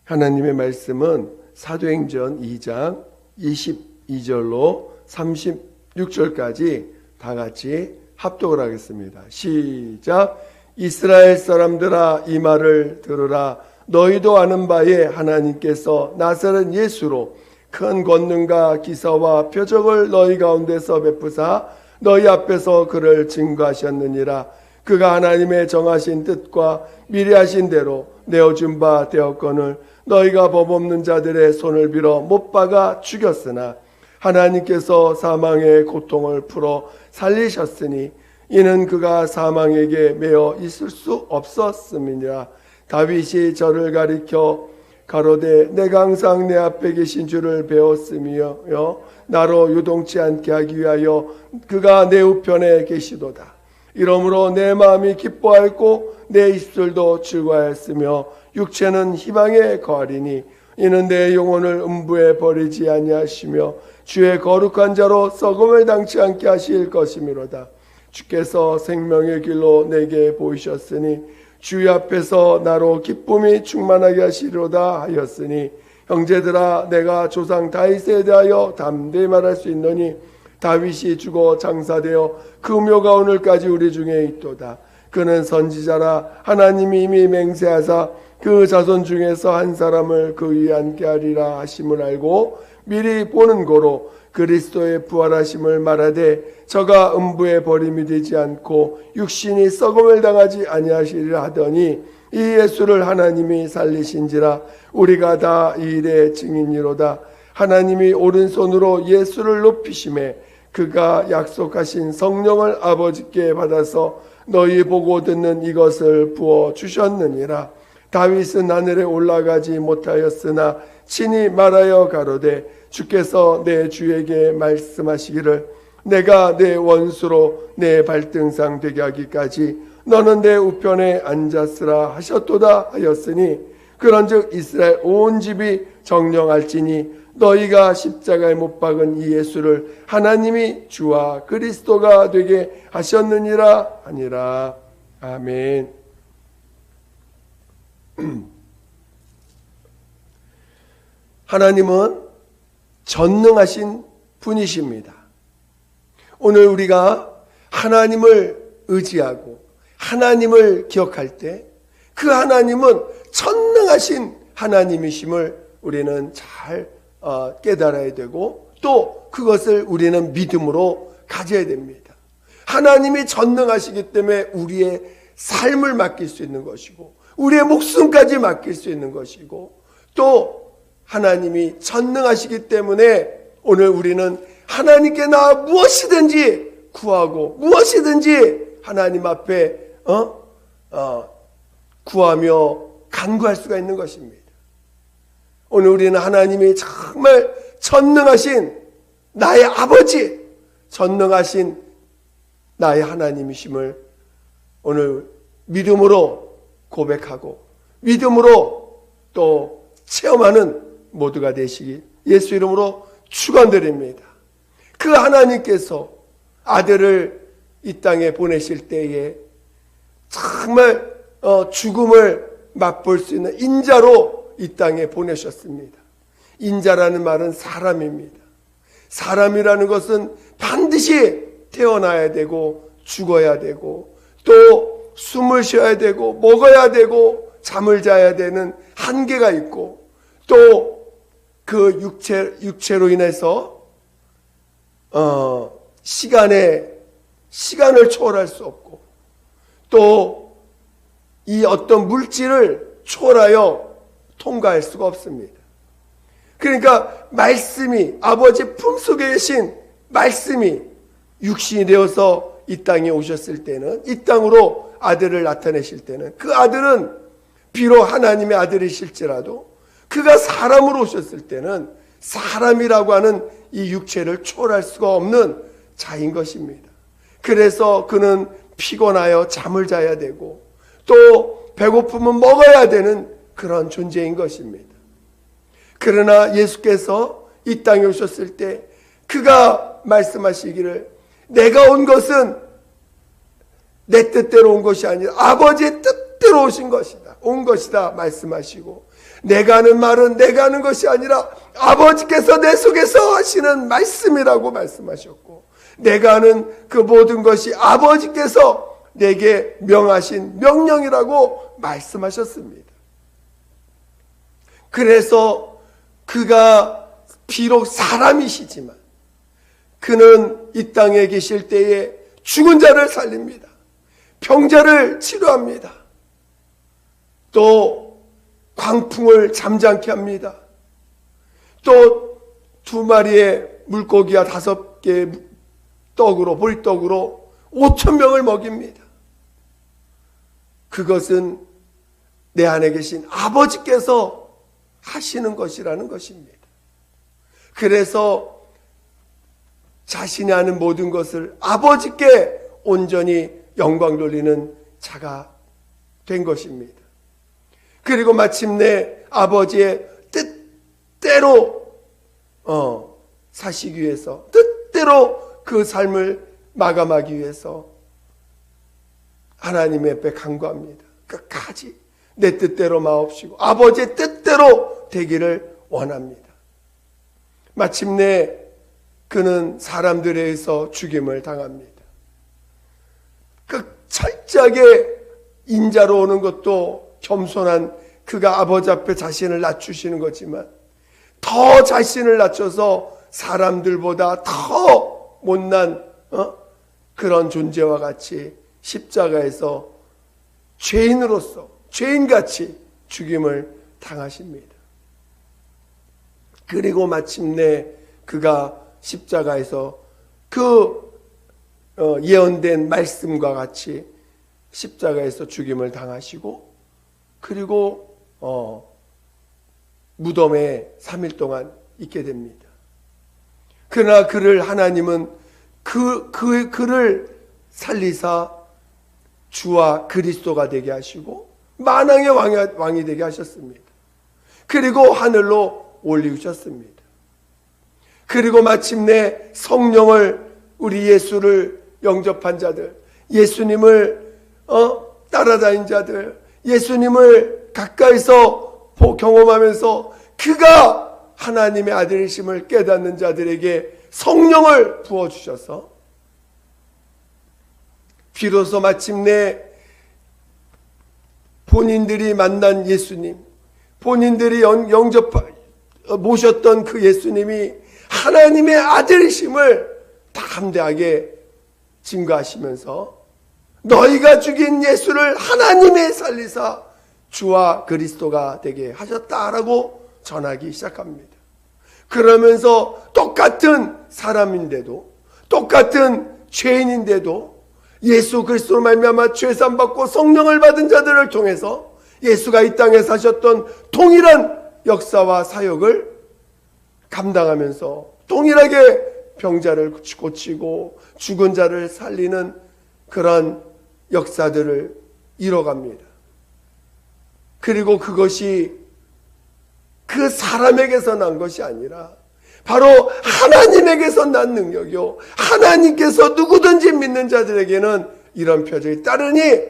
하나님의 말씀은 사도행전 2장 22절로 36절까지 다 같이 합독을 하겠습니다. 시작. 이스라엘 사람들아 이 말을 들으라. 너희도 아는 바에 하나님께서 나사렛 예수로 큰 권능과 기사와 표적을 너희 가운데서 베푸사 너희 앞에서 그를 증거하셨느니라. 그가 하나님의 정하신 뜻과 미리 하신 대로 내어준 바 되었거늘 너희가 법 없는 자들의 손을 빌어 못 박아 죽였으나 하나님께서 사망의 고통을 풀어 살리셨으니 이는 그가 사망에게 매어 있을 수 없었음이니라. 다윗이 저를 가리켜 가로되 내가 항상 내 앞에 계신 줄을 배웠으며 나로 유동치 않게 하기 위하여 그가 내 우편에 계시도다. 이러므로 내 마음이 기뻐하였고 내 입술도 즐거워하였으며 육체는 희망에 거하리니 이는 내 영혼을 음부에 버리지 아니하시며 주의 거룩한 자로 썩음을 당치 않게 하실 것이미로다. 주께서 생명의 길로 내게 보이셨으니 주의 앞에서 나로 기쁨이 충만하게 하시리로다 하였으니 형제들아 내가 조상 다윗에 대하여 담대히 말할 수 있노니 다윗이 죽어 장사되어 그 묘가 오늘까지 우리 중에 있도다. 그는 선지자라 하나님이 이미 맹세하사 그 자손 중에서 한 사람을 그 위에 앉게 하리라 하심을 알고 미리 보는 고로 그리스도의 부활하심을 말하되 저가 음부에 버림이 되지 않고 육신이 썩음을 당하지 아니하시리라 하더니 이 예수를 하나님이 살리신지라 우리가 다 이 일의 증인이로다. 하나님이 오른손으로 예수를 높이심에 그가 약속하신 성령을 아버지께 받아서 너희 보고 듣는 이것을 부어 주셨느니라. 다윗은 하늘에 올라가지 못하였으나 친히 말하여 가로되 주께서 내 주에게 말씀하시기를 내가 내 원수로 내 발등상 되게 하기까지 너는 내 우편에 앉았으라 하셨도다 하였으니 그런즉 이스라엘 온 집이 정령할지니 너희가 십자가에 못 박은 이 예수를 하나님이 주와 그리스도가 되게 하셨느니라 하니라. 아멘. 하나님은 전능하신 분이십니다. 오늘 우리가 하나님을 의지하고 하나님을 기억할 때 그 하나님은 전능하신 하나님이심을 우리는 잘 깨달아야 되고 또 그것을 우리는 믿음으로 가져야 됩니다. 하나님이 전능하시기 때문에 우리의 삶을 맡길 수 있는 것이고 우리의 목숨까지 맡길 수 있는 것이고 또 하나님이 전능하시기 때문에 오늘 우리는 하나님께 나아 무엇이든지 구하고 무엇이든지 하나님 앞에 구하며 간구할 수가 있는 것입니다. 오늘 우리는 하나님이 정말 전능하신 나의 아버지, 전능하신 나의 하나님이심을 오늘 믿음으로 고백하고 믿음으로 또 체험하는 모두가 되시기 예수 이름으로 축원드립니다. 그 하나님께서 아들을 이 땅에 보내실 때에 정말 죽음을 맛볼 수 있는 인자로 이 땅에 보내셨습니다. 인자라는 말은 사람입니다. 사람이라는 것은 반드시 태어나야 되고 죽어야 되고 또 숨을 쉬어야 되고 먹어야 되고 잠을 자야 되는 한계가 있고 또 그 육체로 인해서 시간을 초월할 수 없고 또 이 어떤 물질을 초월하여 통과할 수가 없습니다. 그러니까 말씀이 아버지 품속에 계신 말씀이 육신이 되어서 이 땅에 오셨을 때는 이 땅으로 아들을 나타내실 때는 그 아들은 비록 하나님의 아들이실지라도 그가 사람으로 오셨을 때는 사람이라고 하는 이 육체를 초월할 수가 없는 자인 것입니다. 그래서 그는 피곤하여 잠을 자야 되고 또 배고프면 먹어야 되는 그런 존재인 것입니다. 그러나 예수께서 이 땅에 오셨을 때 그가 말씀하시기를 내가 온 것은 내 뜻대로 온 것이 아니라 아버지의 뜻대로 오신 것이다. 온 것이다 말씀하시고 내가 하는 말은 내가 하는 것이 아니라 아버지께서 내 속에서 하시는 말씀이라고 말씀하셨고, 내가 하는 그 모든 것이 아버지께서 내게 명하신 명령이라고 말씀하셨습니다. 그래서 그가 비록 사람이시지만 그는 이 땅에 계실 때에 죽은 자를 살립니다. 병자를 치료합니다. 또 광풍을 잠잠케 합니다. 또 2마리의 물고기와 5개의 떡으로, 보리떡으로 5,000명을 먹입니다. 그것은 내 안에 계신 아버지께서 하시는 것이라는 것입니다. 그래서 자신이 하는 모든 것을 아버지께 온전히 영광 돌리는 자가 된 것입니다. 그리고 마침내 아버지의 뜻대로 사시기 위해서, 뜻대로 그 삶을 마감하기 위해서 하나님의 앞에 간구합니다. 끝까지 내 뜻대로 마옵시고 아버지의 뜻대로 되기를 원합니다. 마침내 그는 사람들에 의해서 죽임을 당합니다. 그 철저하게 인자로 오는 것도 겸손한 그가 아버지 앞에 자신을 낮추시는 거지만, 더 자신을 낮춰서 사람들보다 더 못난 그런 존재와 같이 십자가에서 죄인으로서, 죄인같이 죽임을 당하십니다. 그리고 마침내 그가 십자가에서 그 예언된 말씀과 같이 십자가에서 죽임을 당하시고, 그리고 무덤에 3일 동안 있게 됩니다. 그러나 그를 하나님은 그를 살리사 주와 그리스도가 되게 하시고 만왕의 왕이 되게 하셨습니다. 그리고 하늘로 올리우셨습니다. 그리고 마침내 성령을, 우리 예수를 영접한 자들, 예수님을 따라다닌 자들, 예수님을 가까이서 경험하면서 그가 하나님의 아들이심을 깨닫는 자들에게 성령을 부어주셔서 비로소 마침내 본인들이 만난 예수님, 본인들이 모셨던 그 예수님이 하나님의 아들이심을 담대하게 증거하시면서 너희가 죽인 예수를 하나님이 살리사 주와 그리스도가 되게 하셨다라고 전하기 시작합니다. 그러면서 똑같은 사람인데도, 똑같은 죄인인데도 예수 그리스도로 말미암아 죄산 받고 성령을 받은 자들을 통해서 예수가 이 땅에 사셨던 동일한 역사와 사역을 감당하면서 동일하게 병자를 고치고 죽은 자를 살리는 그런 역사들을 이뤄갑니다. 그리고 그것이 그 사람에게서 난 것이 아니라 바로 하나님에게서 난 능력이요, 하나님께서 누구든지 믿는 자들에게는 이런 표적이 따르니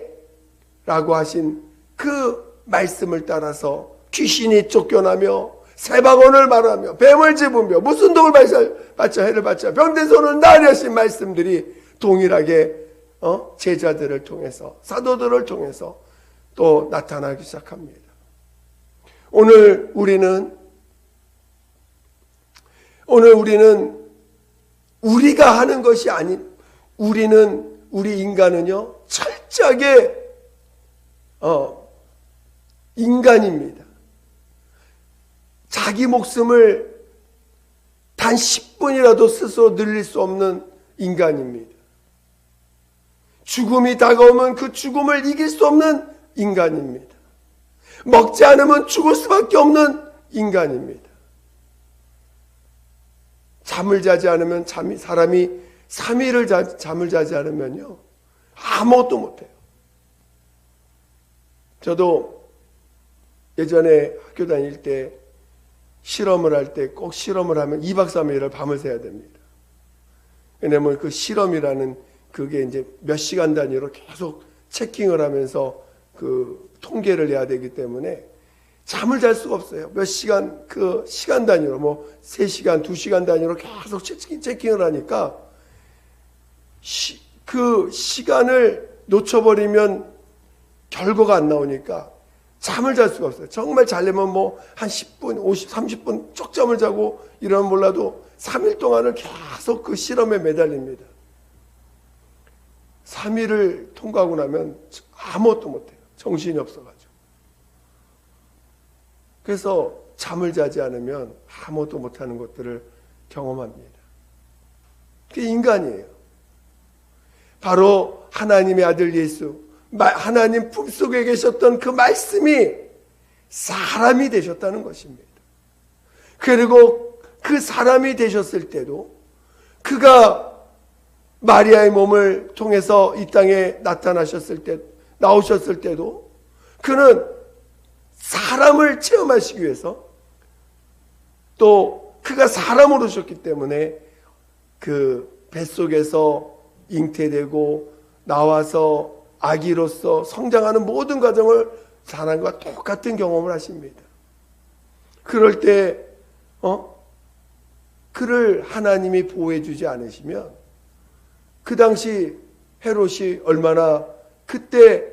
라고 하신 그 말씀을 따라서 귀신이 쫓겨나며 새방언을 말하며 뱀을 집으며 무슨 독을 받자 해를 받자 병든 손을 나으려 하신 말씀들이 동일하게 제자들을 통해서, 사도들을 통해서 또 나타나기 시작합니다. 오늘 우리는 우리가 하는 것이 아닌, 우리 인간은요 철저하게 인간입니다. 자기 목숨을 단 10분이라도 스스로 늘릴 수 없는 인간입니다. 죽음이 다가오면 그 죽음을 이길 수 없는 인간입니다. 먹지 않으면 죽을 수밖에 없는 인간입니다. 잠을 자지 않으면 사람이 3일을 잠을 자지 않으면요 아무것도 못해요. 저도 예전에 학교 다닐 때 실험을 할 때 꼭 실험을 하면 2박 3일을 밤을 새야 됩니다. 왜냐하면 그 실험이라는 그게 이제 몇 시간 단위로 계속 체킹을 하면서 그 통계를 내야 되기 때문에 잠을 잘 수가 없어요. 몇 시간, 그 시간 단위로, 뭐 3시간, 2시간 단위로 계속 체킹을 하니까 그 시간을 놓쳐버리면 결과가 안 나오니까 잠을 잘 수가 없어요. 정말 자려면 뭐 한 10분, 50, 30분 쭉 잠을 자고 이러면 몰라도 3일 동안을 계속 그 실험에 매달립니다. 3일을 통과하고 나면 아무것도 못해요. 정신이 없어가지고. 그래서 잠을 자지 않으면 아무것도 못하는 것들을 경험합니다. 그게 인간이에요. 바로 하나님의 아들 예수, 하나님 품속에 계셨던 그 말씀이 사람이 되셨다는 것입니다. 그리고 그 사람이 되셨을 때도 그가 마리아의 몸을 통해서 이 땅에 나오셨을 때도 그는 사람을 체험하시기 위해서 또 그가 사람으로 오셨기 때문에 그 뱃속에서 잉태되고 나와서 아기로서 성장하는 모든 과정을 사람과 똑같은 경험을 하십니다. 그럴 때 그를 하나님이 보호해 주지 않으시면 그 당시 헤롯이 얼마나 그때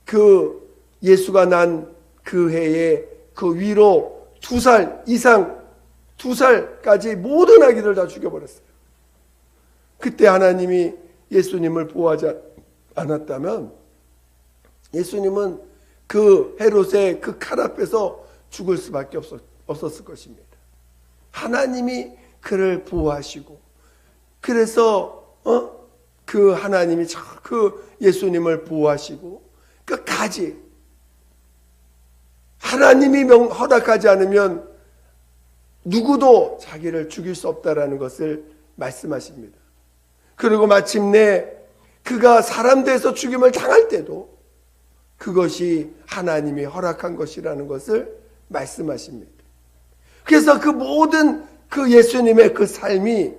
그 예수가 난 그 해에 그 위로 2살 이상 2살까지 모든 아기들 다 죽여버렸어요. 그때 하나님이 예수님을 보호하지 않았다면 예수님은 그 헤롯의 그 칼 앞에서 죽을 수밖에 없었을 것입니다. 하나님이 그를 보호하시고 그래서 그 하나님이 그 예수님을 보호하시고 끝까지 하나님이 허락하지 않으면 누구도 자기를 죽일 수 없다라는 것을 말씀하십니다. 그리고 마침내 그가 사람 돼서 죽임을 당할 때도 그것이 하나님이 허락한 것이라는 것을 말씀하십니다. 그래서 그 모든 그 예수님의 그 삶이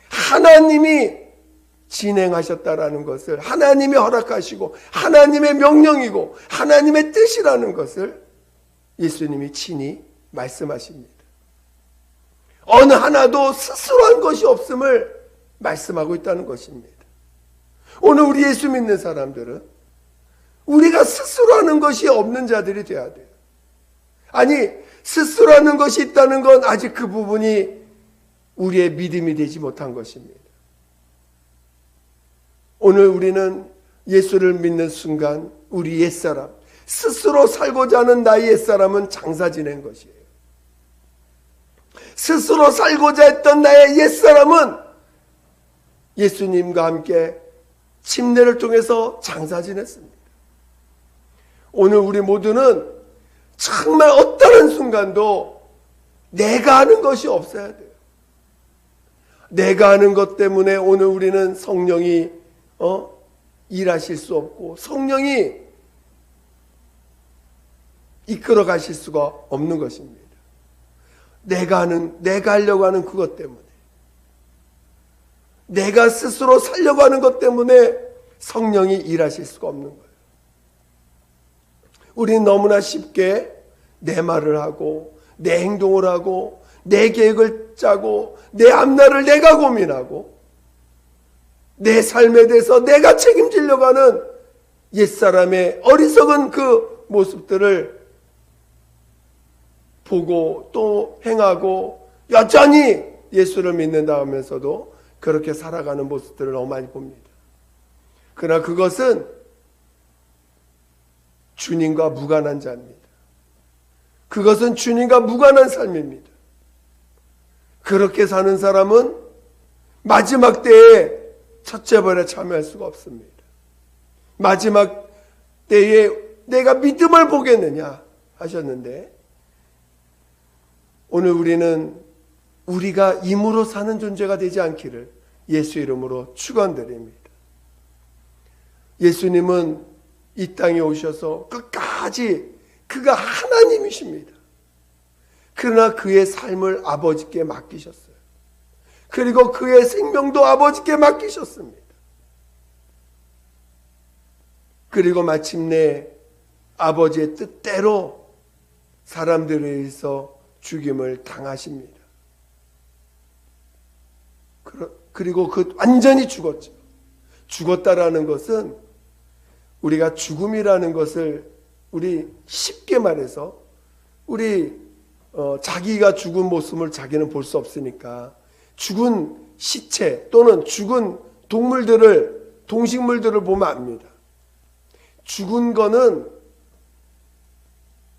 하나님이 진행하셨다라는 것을, 하나님이 허락하시고 하나님의 명령이고 하나님의 뜻이라는 것을 예수님이 친히 말씀하십니다. 어느 하나도 스스로 한 것이 없음을 말씀하고 있다는 것입니다. 오늘 우리 예수 믿는 사람들은 우리가 스스로 하는 것이 없는 자들이 되어야 돼요. 아니, 스스로 하는 것이 있다는 건 아직 그 부분이 우리의 믿음이 되지 못한 것입니다. 오늘 우리는 예수를 믿는 순간 우리 옛사람, 스스로 살고자 하는 나의 옛사람은 장사 지낸 것이에요. 스스로 살고자 했던 나의 옛사람은 예수님과 함께 침례를 통해서 장사 지냈습니다. 오늘 우리 모두는 정말 어떠한 순간도 내가 하는 것이 없어야 돼요. 내가 하는 것 때문에 오늘 우리는 성령이 일하실 수 없고 성령이 이끌어 가실 수가 없는 것입니다. 내가 하려고 하는 그것 때문에, 내가 스스로 살려고 하는 것 때문에 성령이 일하실 수가 없는 거예요. 우리는 너무나 쉽게 내 말을 하고 내 행동을 하고 내 계획을 짜고 내 앞날을 내가 고민하고 내 삶에 대해서 내가 책임지려고 하는 옛사람의 어리석은 그 모습들을 보고 또 행하고 여전히 예수를 믿는다 하면서도 그렇게 살아가는 모습들을 너무 많이 봅니다. 그러나 그것은 주님과 무관한 자입니다. 그것은 주님과 무관한 삶입니다. 그렇게 사는 사람은 마지막 때에 첫째 벌에 참여할 수가 없습니다. 마지막 때에 내가 믿음을 보겠느냐 하셨는데 오늘 우리는 우리가 임으로 사는 존재가 되지 않기를 예수 이름으로 축원드립니다. 예수님은 이 땅에 오셔서 끝까지 그가 하나님이십니다. 그러나 그의 삶을 아버지께 맡기셨어요. 그리고 그의 생명도 아버지께 맡기셨습니다. 그리고 마침내 아버지의 뜻대로 사람들에 의해서 죽임을 당하십니다. 그리고 완전히 죽었죠. 죽었다라는 것은 우리가 죽음이라는 것을 우리 쉽게 말해서 자기가 죽은 모습을 자기는 볼 수 없으니까 죽은 시체 또는 죽은 동식물들을 보면 압니다. 죽은 거는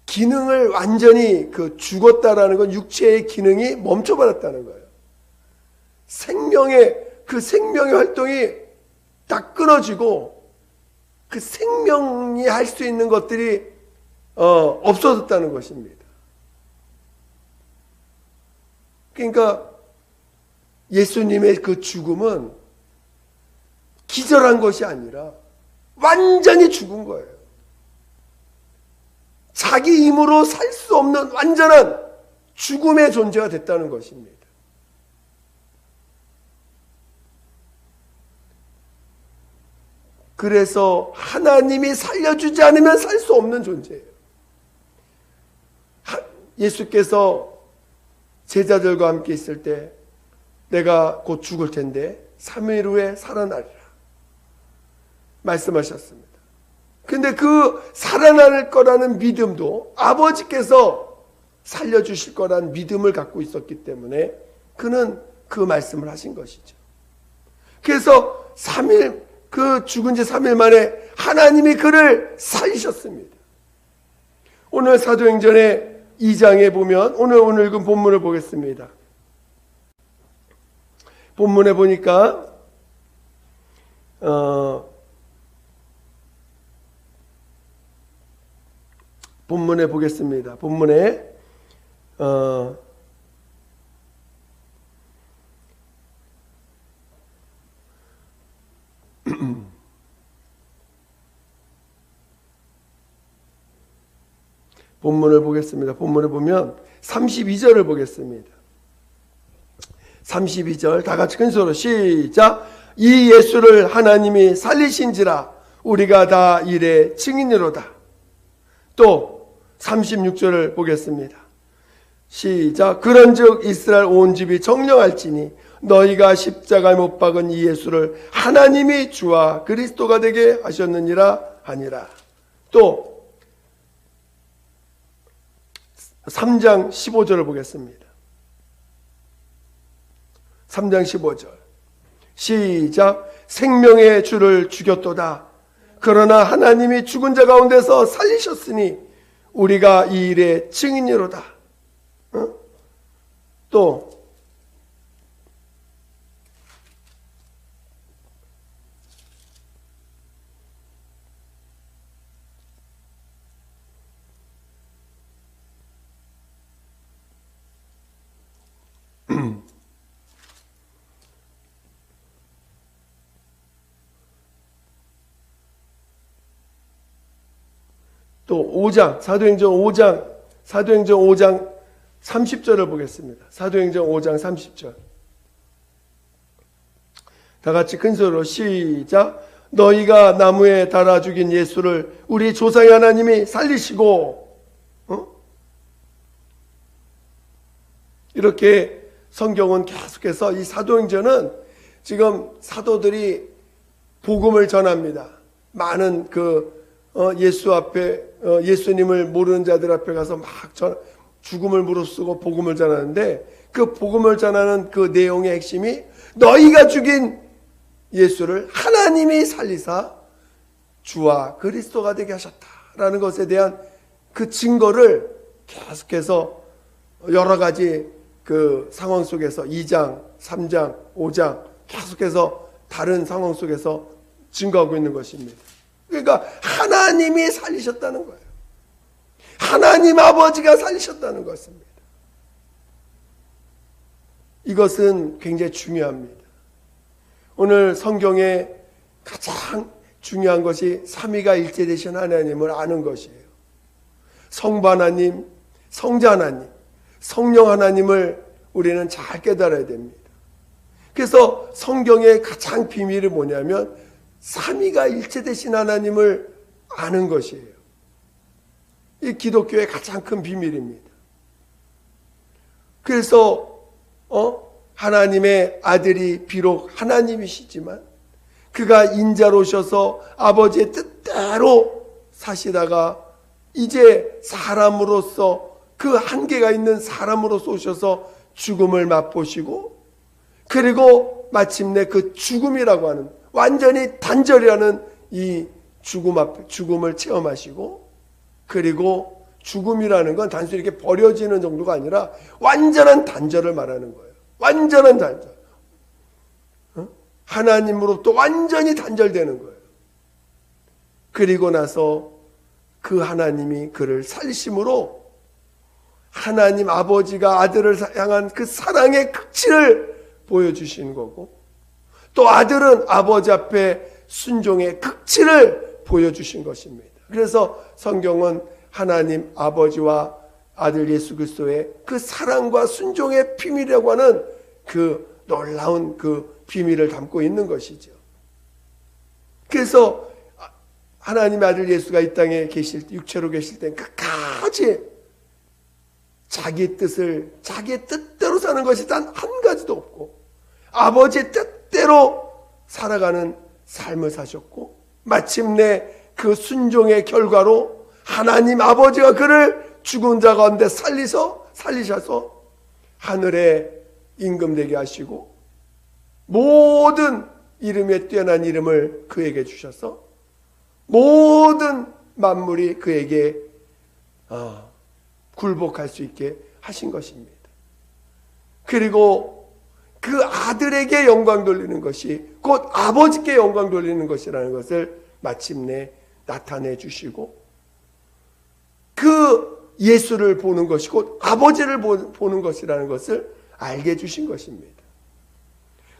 기능을 완전히 죽었다라는 건 육체의 기능이 멈춰버렸다는 거예요. 생명의 활동이 딱 끊어지고 그 생명이 할 수 있는 것들이 없어졌다는 것입니다. 그러니까 예수님의 그 죽음은 기절한 것이 아니라 완전히 죽은 거예요. 자기 힘으로 살 수 없는 완전한 죽음의 존재가 됐다는 것입니다. 그래서 하나님이 살려주지 않으면 살 수 없는 존재예요. 예수께서 제자들과 함께 있을 때 내가 곧 죽을 텐데 3일 후에 살아나리라 말씀하셨습니다. 근데 그 살아날 거라는 믿음도 아버지께서 살려주실 거라는 믿음을 갖고 있었기 때문에 그는 그 말씀을 하신 것이죠. 그래서 그 죽은 지 3일 만에 하나님이 그를 살리셨습니다. 오늘 사도행전의 2장에 보면 오늘 읽은 본문을 보겠습니다. 본문에 보니까 본문에 보겠습니다. 본문에 본문을 보겠습니다. 본문에 보면 32절을 보겠습니다. 32절 다 같이 큰 소리로 시작. 이 예수를 하나님이 살리신지라 우리가 다 이래 증인이로다. 또 36절을 보겠습니다. 시작. 그런즉 이스라엘 온 집이 정령할지니 너희가 십자가에 못 박은 이 예수를 하나님이 주와 그리스도가 되게 하셨느니라 하니라. 또 3장 15절을 보겠습니다. 3장 15절 시작. 생명의 주를 죽였도다. 그러나 하나님이 죽은 자 가운데서 살리셨으니 우리가 이 일의 증인이로다. 또 또 5장, 사도행전 5장 30절을 보겠습니다. 사도행전 5장 30절. 다 같이 큰 소리로 시작. 너희가 나무에 달아 죽인 예수를 우리 조상의 하나님이 살리시고, 이렇게 성경은 계속해서 이 사도행전은 지금 사도들이 복음을 전합니다. 많은 예수 앞에 예수님을 모르는 자들 앞에 가서 막 죽음을 무릅쓰고 복음을 전하는데 그 복음을 전하는 그 내용의 핵심이 너희가 죽인 예수를 하나님이 살리사 주와 그리스도가 되게 하셨다라는 것에 대한 그 증거를 계속해서 여러 가지 그 상황 속에서 2장, 3장, 5장 계속해서 다른 상황 속에서 증거하고 있는 것입니다. 그러니까 하나님이 살리셨다는 거예요. 하나님 아버지가 살리셨다는 것입니다. 이것은 굉장히 중요합니다. 오늘 성경에 가장 중요한 것이 삼위가 일체되신 하나님을 아는 것이에요. 성부 하나님, 성자 하나님, 성령 하나님을 우리는 잘 깨달아야 됩니다. 그래서 성경의 가장 비밀이 뭐냐면 삼위가 일체되신 하나님을 아는 것이에요. 이 기독교의 가장 큰 비밀입니다. 그래서 하나님의 아들이 비록 하나님이시지만 그가 인자로 오셔서 아버지의 뜻대로 사시다가 이제 사람으로서 그 한계가 있는 사람으로서 오셔서 죽음을 맛보시고 그리고 마침내 그 죽음이라고 하는 완전히 단절이라는 이 죽음을 체험하시고 그리고 죽음이라는 건 단순히 이렇게 버려지는 정도가 아니라 완전한 단절을 말하는 거예요. 완전한 단절. 하나님으로부터 완전히 단절되는 거예요. 그리고 나서 그 하나님이 그를 살리심으로 하나님 아버지가 아들을 향한 그 사랑의 극치를 보여주신 거고 또 아들은 아버지 앞에 순종의 극치를 보여주신 것입니다. 그래서 성경은 하나님 아버지와 아들 예수 그리스도의 그 사랑과 순종의 비밀이라고 하는 그 놀라운 그 비밀을 담고 있는 것이죠. 그래서 하나님의 아들 예수가 이 땅에 계실 때, 육체로 계실 때 끝까지 자기 뜻대로 사는 것이 단 한 가지도 없고 아버지의 뜻대로 살아가는 삶을 사셨고 마침내 그 순종의 결과로 하나님 아버지가 그를 죽은 자 가운데 살리셔서 하늘에 임금되게 하시고 모든 이름에 뛰어난 이름을 그에게 주셔서 모든 만물이 그에게 굴복할 수 있게 하신 것입니다. 그리고 그 아들에게 영광 돌리는 것이 곧 아버지께 영광 돌리는 것이라는 것을 마침내 나타내 주시고 그 예수를 보는 것이 곧 아버지를 보는 것이라는 것을 알게 해주신 것입니다.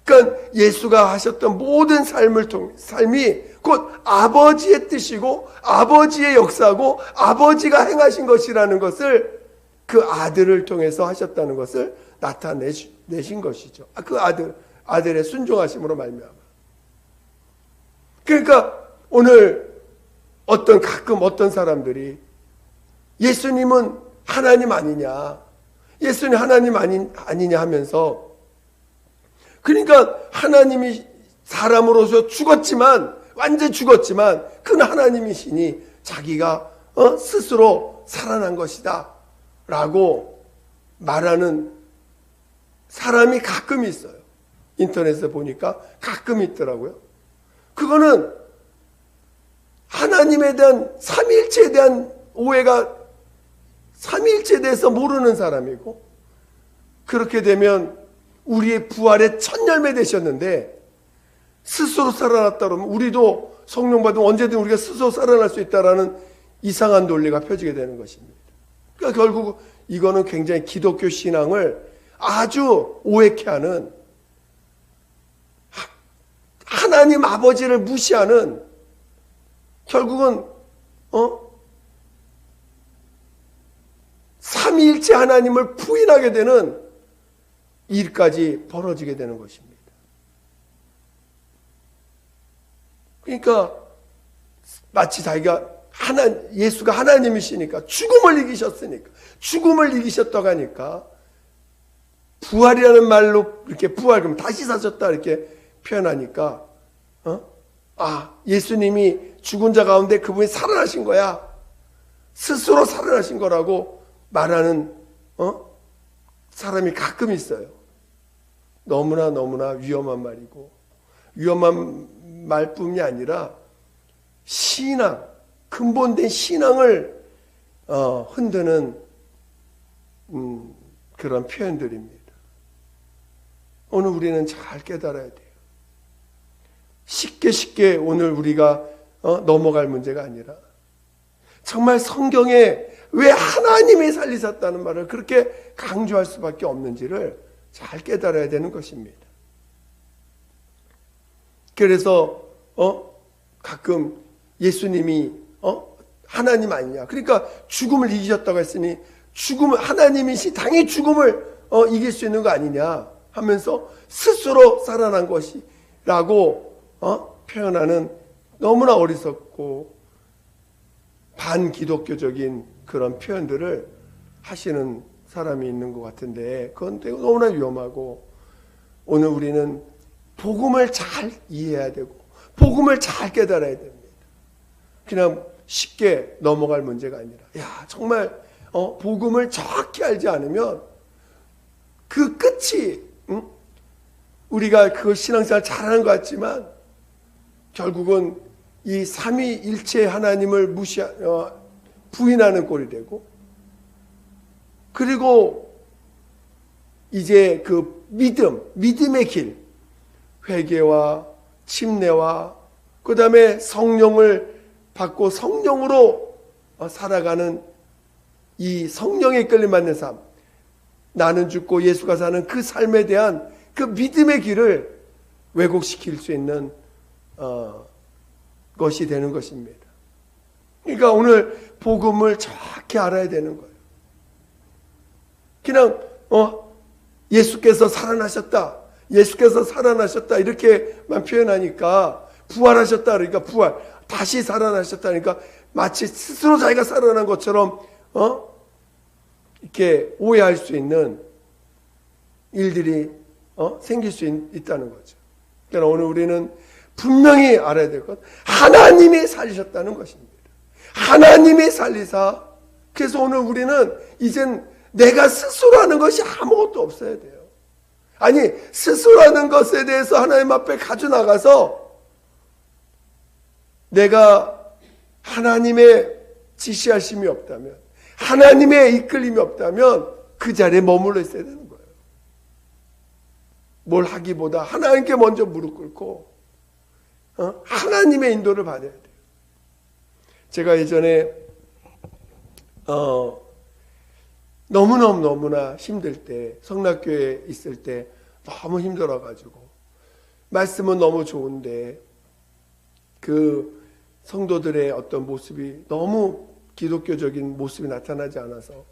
그러니까 예수가 하셨던 모든 삶이 곧 아버지의 뜻이고 아버지의 역사고 아버지가 행하신 것이라는 것을 그 아들을 통해서 하셨다는 것을 나타내신 것이죠. 그 아들의 순종하심으로 말미암아. 그러니까 오늘 가끔 어떤 사람들이 예수님은 하나님 아니냐, 예수님 하나님 아니냐 하면서 그러니까 하나님이 사람으로서 완전히 죽었지만 그는 하나님이시니 자기가 스스로 살아난 것이다 라고 말하는 사람이 가끔 있어요. 인터넷에 보니까 가끔 있더라고요. 그거는 하나님에 대한 삼위일체에 대한 오해가 삼위일체에 대해서 모르는 사람이고 그렇게 되면 우리의 부활의 첫 열매 되셨는데 스스로 살아났다 그러면 우리도 성령 받으면 언제든 우리가 스스로 살아날 수 있다라는 이상한 논리가 펴지게 되는 것입니다. 그러니까 결국 이거는 굉장히 기독교 신앙을 아주 오해케 하는 하나님 아버지를 무시하는 결국은 삼위일체 하나님을 부인하게 되는 일까지 벌어지게 되는 것입니다. 그러니까 마치 자기가 예수가 하나님이시니까 죽음을 이기셨다고 하니까 부활이라는 말로 이렇게 그럼 다시 사셨다 이렇게 표현하니까 예수님이 죽은 자 가운데 그분이 살아나신 거야. 스스로 살아나신 거라고 말하는 사람이 가끔 있어요. 너무나 위험한 말이고 위험한 말뿐이 아니라 근본된 신앙을 흔드는 그런 표현들입니다. 오늘 우리는 잘 깨달아야 돼요. 쉽게 오늘 우리가 넘어갈 문제가 아니라 정말 성경에 왜 하나님이 살리셨다는 말을 그렇게 강조할 수밖에 없는지를 잘 깨달아야 되는 것입니다. 그래서 가끔 예수님이 하나님 아니냐, 그러니까 죽음을 이기셨다고 했으니 하나님이시 당연히 죽음을 이길 수 있는 거 아니냐 하면서 스스로 살아난 것이라고 표현하는 너무나 어리석고 반기독교적인 그런 표현들을 하시는 사람이 있는 것 같은데 그건 되게 너무나 위험하고, 오늘 우리는 복음을 잘 이해해야 되고 복음을 잘 깨달아야 됩니다. 그냥 쉽게 넘어갈 문제가 아니라, 정말 복음을 정확히 알지 않으면 그 끝이, 우리가 그 신앙생활 잘하는 것 같지만 결국은 이 삼위일체 하나님을 부인하는 꼴이 되고, 그리고 이제 그 믿음의 길, 회개와 침례와 그 다음에 성령을 받고 성령으로 살아가는 이 성령의 이끌림 받는 삶, 나는 죽고 예수가 사는 그 삶에 대한 그 믿음의 길을 왜곡시킬 수 있는 것이 되는 것입니다. 그러니까 오늘 복음을 정확히 알아야 되는 거예요. 그냥 예수께서 살아나셨다, 예수께서 살아나셨다 이렇게만 표현하니까, 부활하셨다 그러니까 부활, 다시 살아나셨다니까 마치 스스로 자기가 살아난 것처럼 이렇게 오해할 수 있는 일들이 생길 수 있다는 거죠. 그러나 오늘 우리는 분명히 알아야 될 것, 하나님이 살리셨다는 것입니다. 하나님이 살리사. 그래서 오늘 우리는 이젠 내가 스스로 하는 것이 아무것도 없어야 돼요. 아니, 스스로 하는 것에 대해서 하나님 앞에 가져나가서 내가 하나님의 지시하심이 없다면, 하나님의 이끌림이 없다면 그 자리에 머물러 있어야 되는 거예요. 뭘 하기보다 하나님께 먼저 무릎 꿇고 하나님의 인도를 받아야 돼요. 제가 예전에 너무나 힘들 때, 성락교회에 있을 때 너무 힘들어가지고, 말씀은 너무 좋은데 그 성도들의 어떤 모습이 너무 기독교적인 모습이 나타나지 않아서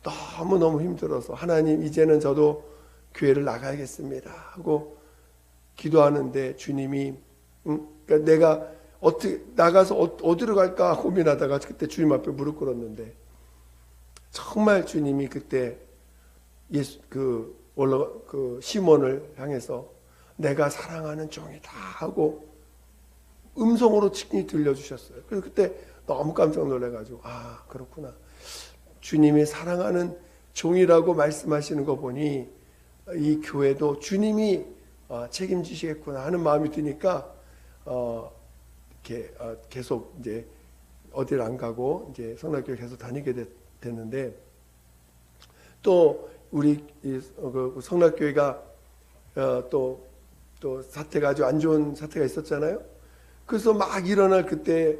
너무 힘들어서, 하나님 이제는 저도 교회를 나가야겠습니다 하고 기도하는데, 주님이 그러니까 내가 어떻게 나가서 어디로 갈까 고민하다가 그때 주님 앞에 무릎 꿇었는데, 정말 주님이 그때 그 시몬을 향해서 내가 사랑하는 종이다 하고 음성으로 친히 들려주셨어요. 그래서 그때 너무 깜짝 놀라가지고, 그렇구나, 주님이 사랑하는 종이라고 말씀하시는 거 보니 이 교회도 주님이 책임지시겠구나 하는 마음이 드니까 이렇게 계속 이제 어디를 안 가고 이제 성락교회 계속 다니게 됐는데, 또 우리 성락교회가 또 사태가 아주 안 좋은 사태가 있었잖아요. 그래서 막 일어날 그때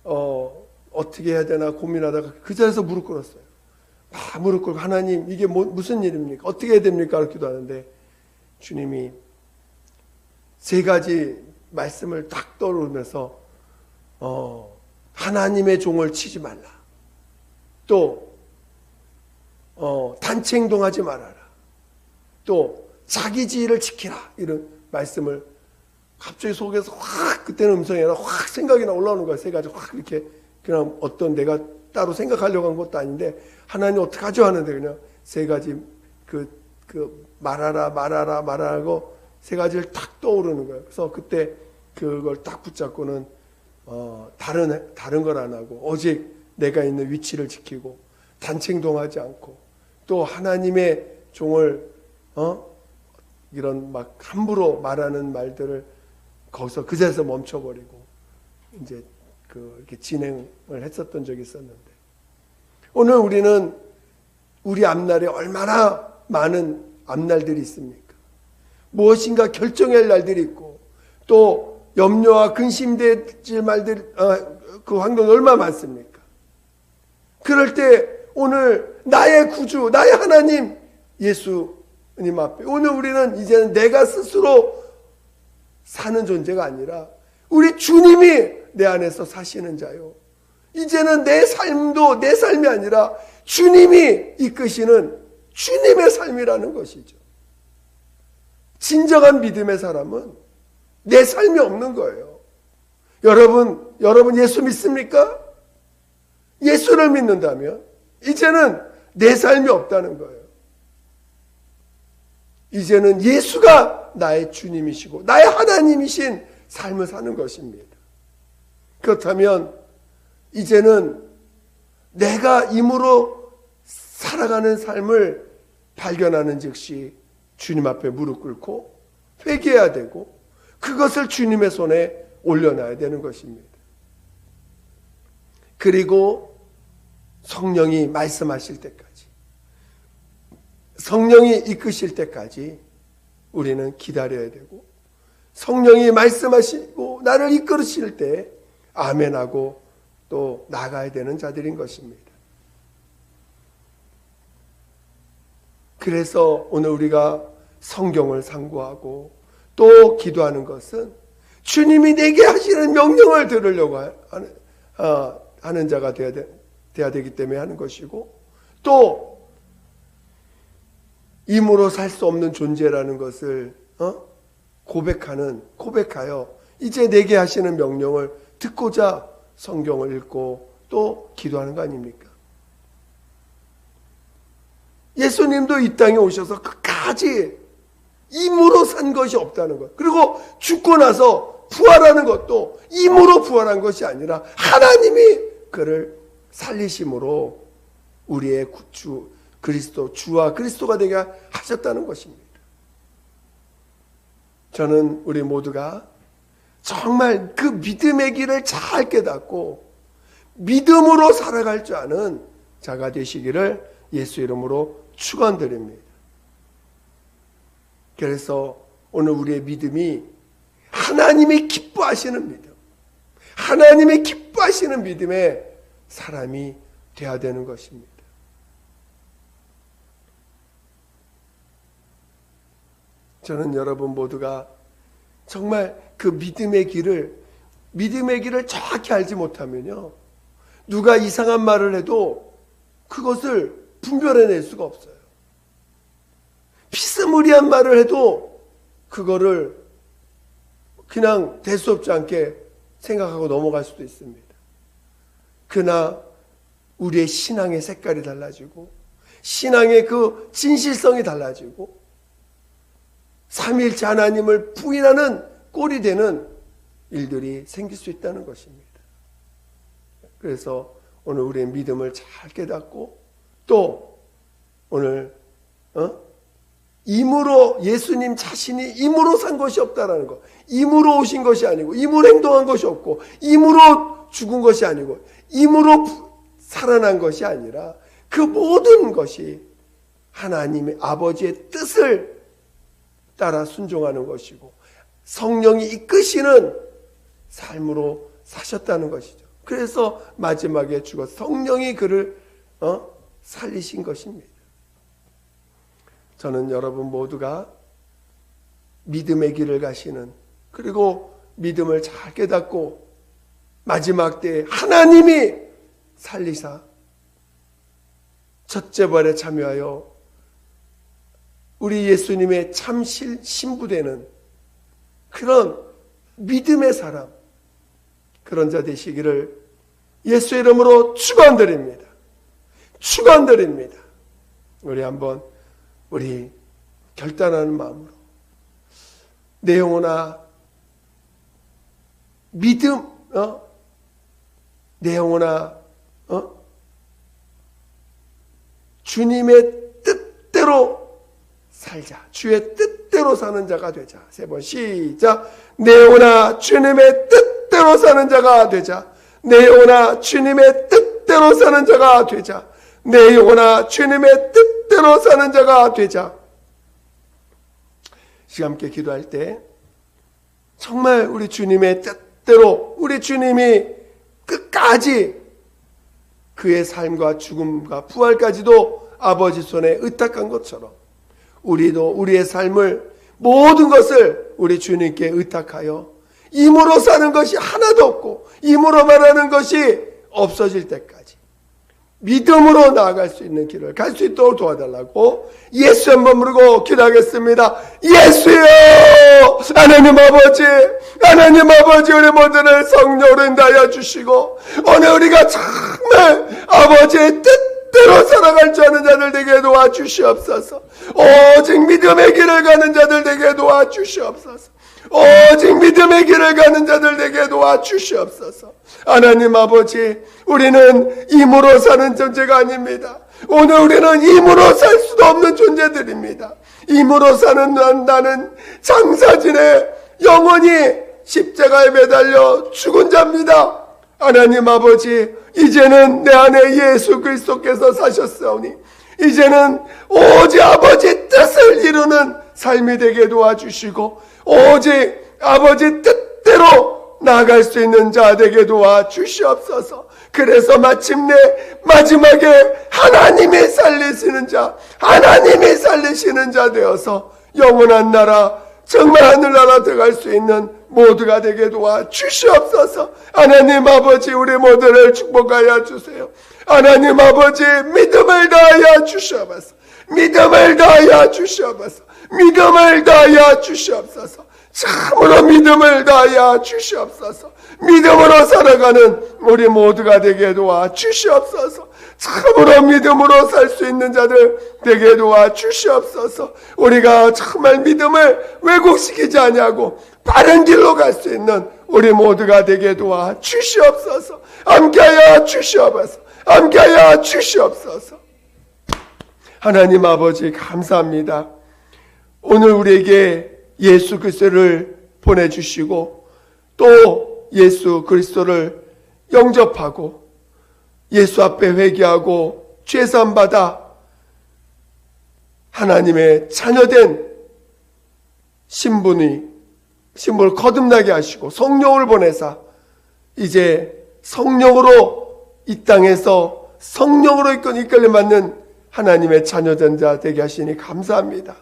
어떻게 해야 되나 고민하다가 그 자리에서 무릎 꿇었어요. 막 무릎 꿇고, 하나님 이게 무슨 일입니까? 어떻게 해야 됩니까? 이렇게 기도하는데 주님이 세 가지 말씀을 딱 떠오르면서 하나님의 종을 치지 말라, 또 단체 행동하지 말아라, 또 자기 지위를 지키라, 이런 말씀을 갑자기 속에서 확, 그때는 음성이 아니라 확 생각이 올라오는 거야. 세 가지 확 이렇게, 그냥 어떤 내가 따로 생각하려고 한 것도 아닌데 하나님 어떡하죠 하는데 그냥 세 가지 말하라 하고 세 가지를 딱 떠오르는 거예요. 그래서 그때 그걸 딱 붙잡고는 다른 걸 안 하고 오직 내가 있는 위치를 지키고 단체 행동하지 않고, 또 하나님의 종을 이런 막 함부로 말하는 말들을 거기서 그 자리에서 멈춰버리고 이제 이렇게 진행을 했었던 적이 있었는데, 오늘 우리는 우리 앞날에 얼마나 많은 앞날들이 있습니까? 무엇인가 결정할 날들이 있고, 또 염려와 근심될 말들, 그 환경이 얼마나 많습니까? 그럴 때 오늘 나의 구주, 나의 하나님 예수님 앞에, 오늘 우리는 이제는 내가 스스로 사는 존재가 아니라 우리 주님이 내 안에서 사시는 자요, 이제는 내 삶도 내 삶이 아니라 주님이 이끄시는 주님의 삶이라는 것이죠. 진정한 믿음의 사람은 내 삶이 없는 거예요. 여러분 예수 믿습니까? 예수를 믿는다면 이제는 내 삶이 없다는 거예요. 이제는 예수가 나의 주님이시고 나의 하나님이신 삶을 사는 것입니다. 그렇다면 이제는 내가 힘으로 살아가는 삶을 발견하는 즉시 주님 앞에 무릎 꿇고 회개해야 되고 그것을 주님의 손에 올려놔야 되는 것입니다. 그리고 성령이 말씀하실 때까지, 성령이 이끄실 때까지 우리는 기다려야 되고, 성령이 말씀하시고 나를 이끌으실 때 아멘하고 또 나가야 되는 자들인 것입니다. 그래서 오늘 우리가 성경을 상고하고 또 기도하는 것은 주님이 내게 하시는 명령을 들으려고 하는 자가 되어야 되기 때문에 하는 것이고, 또 힘으로 살 수 없는 존재라는 것을 고백하여 이제 내게 하시는 명령을 듣고자 성경을 읽고 또 기도하는 거 아닙니까? 예수님도 이 땅에 오셔서 끝까지 힘으로 산 것이 없다는 것. 그리고 죽고 나서 부활하는 것도 힘으로 부활한 것이 아니라 하나님이 그를 살리심으로 우리의 주 그리스도, 주와 그리스도가 되게 하셨다는 것입니다. 저는 우리 모두가 정말 그 믿음의 길을 잘 깨닫고 믿음으로 살아갈 줄 아는 자가 되시기를 예수 이름으로 축원드립니다. 그래서 오늘 우리의 믿음이 하나님이 기뻐하시는 믿음, 하나님이 기뻐하시는 믿음의 사람이 되어야 되는 것입니다. 저는 여러분 모두가 정말 그 믿음의 길을 정확히 알지 못하면요, 누가 이상한 말을 해도 그것을 분별해낼 수가 없어요. 비스무리한 말을 해도 그거를 그냥 대수롭지 않게 생각하고 넘어갈 수도 있습니다. 그러나 우리의 신앙의 색깔이 달라지고 신앙의 그 진실성이 달라지고 삼위일체 하나님을 부인하는 꼴이 되는 일들이 생길 수 있다는 것입니다. 그래서 오늘 우리의 믿음을 잘 깨닫고 또 오늘 임으로 예수님 자신이 임으로 산 것이 없다라는 것, 임으로 오신 것이 아니고 임으로 행동한 것이 없고 임으로 죽은 것이 아니고 임으로 살아난 것이 아니라 그 모든 것이 하나님의 아버지의 뜻을 따라 순종하는 것이고 성령이 이끄시는 삶으로 사셨다는 것이죠. 그래서 마지막에 죽어 성령이 그를 살리신 것입니다. 저는 여러분 모두가 믿음의 길을 가시는, 그리고 믿음을 잘 깨닫고 마지막 때에 하나님이 살리사 첫째 부활에 참여하여 우리 예수님의 참 신부되는 그런 믿음의 사람, 그런 자 되시기를 예수 이름으로 축원드립니다. 축원드립니다. 우리 결단하는 마음으로 내 영혼아 믿음, 내 영혼아 주님의 뜻대로 살자. 주의 뜻대로 사는 자가 되자. 3번 시작. 내 영혼아 주님의 뜻대로 사는 자가 되자. 내 영혼아 주님의 뜻대로 사는 자가 되자. 내 영혼아 주님의 뜻대로 사는 자가 되자. 시간 함께 기도할 때 정말 우리 주님의 뜻대로, 우리 주님이 끝까지 그의 삶과 죽음과 부활까지도 아버지 손에 의탁한 것처럼 우리도 우리의 삶을, 모든 것을 우리 주님께 의탁하여 힘으로 사는 것이 하나도 없고 힘으로 말하는 것이 없어질 때까지 믿음으로 나아갈 수 있는 길을 갈 수 있도록 도와달라고 예수 한번 부르고 기도하겠습니다. 예수여, 하나님 아버지 우리 모두를 성령으로 인도하여 주시고 오늘 우리가 정말 아버지의 뜻대로 살아갈 줄 아는 자들 되게 도와주시옵소서. 오직 믿음의 길을 가는 자들 되게 도와주시옵소서. 오직 믿음의 길을 가는 자들 되게 도와주시옵소서. 하나님 아버지, 우리는 힘으로 사는 존재가 아닙니다. 오늘 우리는 힘으로 살 수도 없는 존재들입니다. 힘으로 사는 나는 장사진의 영원히 십자가에 매달려 죽은 자입니다. 하나님 아버지, 이제는 내 안에 예수 그리스도께서 사셨사오니 이제는 오직 아버지 뜻을 이루는 삶이 되게 도와주시고 오직 아버지 뜻대로 나아갈 수 있는 자 되게 도와주시옵소서. 그래서 마침내 마지막에 하나님이 살리시는 자 되어서 영원한 나라, 정말 하늘나라 들어갈 수 있는 모두가 되게 도와주시옵소서. 하나님 아버지, 우리 모두를 축복하여 주세요. 하나님 아버지, 믿음을 다하여 주시옵소서. 믿음을 다하여 주시옵소서. 참으로 믿음을 다하여 주시옵소서. 믿음으로 살아가는 우리 모두가 되게 도와주시옵소서. 참으로 믿음으로 살 수 있는 자들 되게 도와주시옵소서. 우리가 정말 믿음을 왜곡시키지 아니하고 바른 길로 갈 수 있는 우리 모두가 되게 도와주시옵소서. 함께하여 주시옵소서. 하나님 아버지, 감사합니다. 오늘 우리에게 예수 그리스도를 보내주시고 또 예수 그리스도를 영접하고 예수 앞에 회개하고 죄사함 받아 하나님의 자녀된 신분을 거듭나게 하시고 성령을 보내사 이제 성령으로 이 땅에서 성령으로 이끌림 받는 하나님의 자녀된 자 되게 하시니 감사합니다.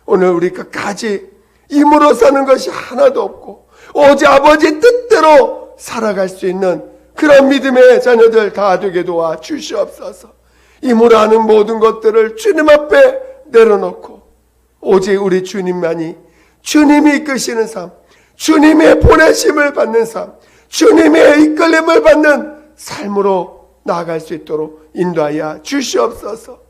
오늘 우리 끝까지 힘으로 사는 것이 하나도 없고 오직 아버지 뜻대로 살아갈 수 있는 그런 믿음의 자녀들 다 되게 도와 주시옵소서. 힘으로 하는 모든 것들을 주님 앞에 내려놓고 오직 우리 주님만이, 주님이 이끄시는 삶, 주님의 보내심을 받는 삶, 주님의 이끌림을 받는 삶으로 나아갈 수 있도록 인도하여 주시옵소서.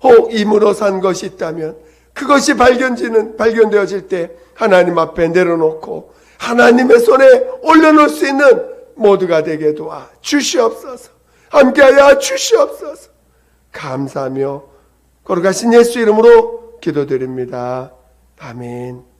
혹 힘으로 산 것이 있다면 그것이 발견되어질 때 하나님 앞에 내려놓고 하나님의 손에 올려놓을 수 있는 모두가 되게 도와 주시옵소서. 함께하여 주시옵소서. 감사하며 거룩하신 예수 이름으로 기도드립니다. 아멘.